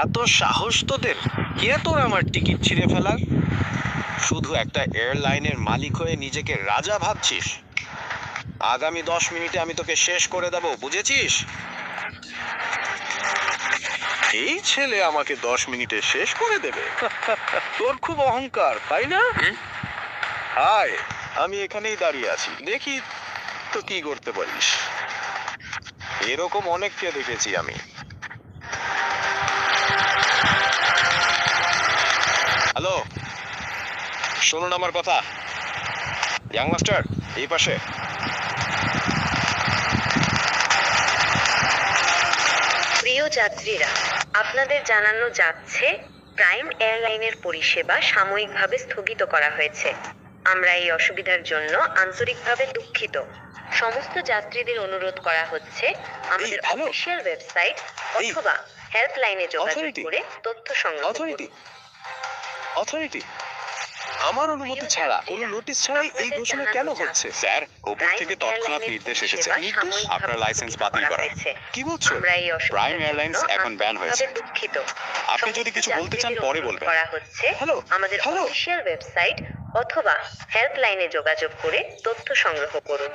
এত সাহস তোদের? কে তোর আমার টিকিট ছিঁড়ে ফেলার? শুধু একটা এয়ারলাইনের মালিক হয়ে নিজেকে রাজা ভাবছিস? আগামী 10 মিনিটে আমি তোকে শেষ করে দেব, বুঝেছিস? এই ছেলে আমাকে 10 মিনিটে শেষ করে দেবে? তোর খুব অহংকার, তাই না? হায়, আমি এখানেই দাঁড়িয়ে আছি, দেখি তো কি করতে পারিস। এরকম অনেককে দেখেছি আমি। হ্যালো, শুনুন আমার কথা। ইয়াং মাস্টার, এই পাশে। প্রিয় যাত্রীরা, আপনাদের জানানো যাচ্ছে প্রাইম এয়ারলাইনের পরিষেবা সাময়িকভাবে স্থগিত করা হয়েছে। আমরা এই অসুবিধার জন্য আন্তরিকভাবে দুঃখিত। সমস্ত যাত্রীদের অনুরোধ করা হচ্ছে আমাদের হ্যালো। অফিসিয়াল ওয়েবসাইট এই, অথবা হেল্পলাইনে যোগাযোগ Authority. করে তথ্য সংগ্রহ অথরিটি, করুন। অথরিটি, আমার অনুমতি ছাড়া, কোনো নোটিশ ছাড়াই এই ঘোষণা কেন হচ্ছে? স্যার, উপর থেকে তৎক্ষণাৎ নির্দেশ এসেছে। আপনার লাইসেন্স বাতিল করা। কি বলছো? আমরা এই প্রাইম এয়ারলাইন্স এখন ব্যান হয়েছে। আন্তরিকভাবে দুঃখিত। আপনি যদি কিছু বলতে চান পরে বলবেন। করা হচ্ছে হ্যালো, আমাদের হ্যালো। অফিসিয়াল ওয়েবসাইট অথবা হেল্পলাইনে যোগাযোগ করে তথ্য সংগ্রহ করুন।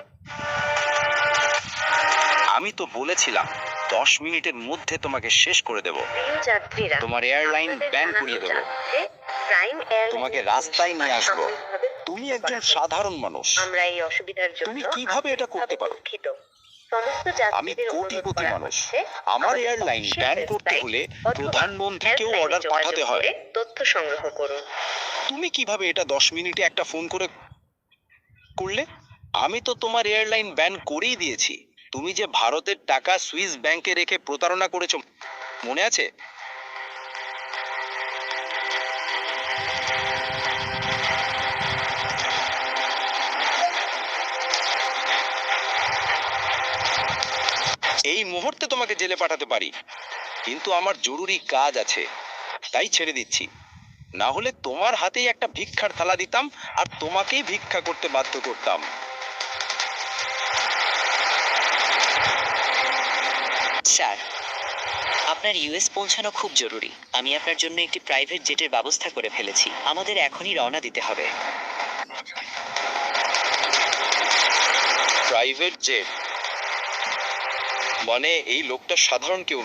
আমি তো বলেছিলাম 10 মিনিটের মধ্যে তোমাকে শেষ করে দেব। প্রিয় যাত্রীরা, তোমার এয়ারলাইন আপনাদের ব্যান জানানো করিয়ে দেব। যাচ্ছে, প্রাইম এয়ারলাইনের তোমাকে রাস্তায় নিয়ে আসবো। সাময়িকভাবে তুমি স্থগিত একজন করা হয়েছে। সাধারণ মানুষ। আমরা এই অসুবিধার জন্য তুমি কিভাবে এটা করতে পারো? দুঃখিত। সমস্ত আমি যাত্রীদের অনুরোধ কোটিপতি করা মানুষ। হচ্ছে আমার এয়ারলাইন official ব্যান করতে website হলে অথবা প্রধানমন্ত্রীকেও হেল্পলাইনে অর্ডার যোগাযোগ পাঠাতে হয়। করে তথ্য সংগ্রহ করুন। তুমি কিভাবে এটা 10 মিনিটে একটা ফোন করে করলে? আমি তো তোমার এয়ারলাইন ব্যান করেই দিয়েছি। তুমি যে ভারতের টাকা সুইস ব্যাংকে রেখে প্রতারণা করেছো, মনে আছে? এই মুহূর্তে তোমাকে জেলে পাঠাতে পারি, কিন্তু আমার জরুরি কাজ আছে, তাই ছেড়ে দিচ্ছি। না হলে তোমার হাতেই একটা ভিক্ষার থালা দিতাম আর তোমাকেই ভিক্ষা করতে বাধ্য করতাম। স্যার, আপনার ইউএস পৌঁছানো খুব জরুরি। আমি আপনার জন্য একটি প্রাইভেট জেটের ব্যবস্থা করে ফেলেছি। আমাদের এখনই রওনা দিতে হবে। প্রাইভেট জেট মানে এই লোকটা সাধারণ কেউ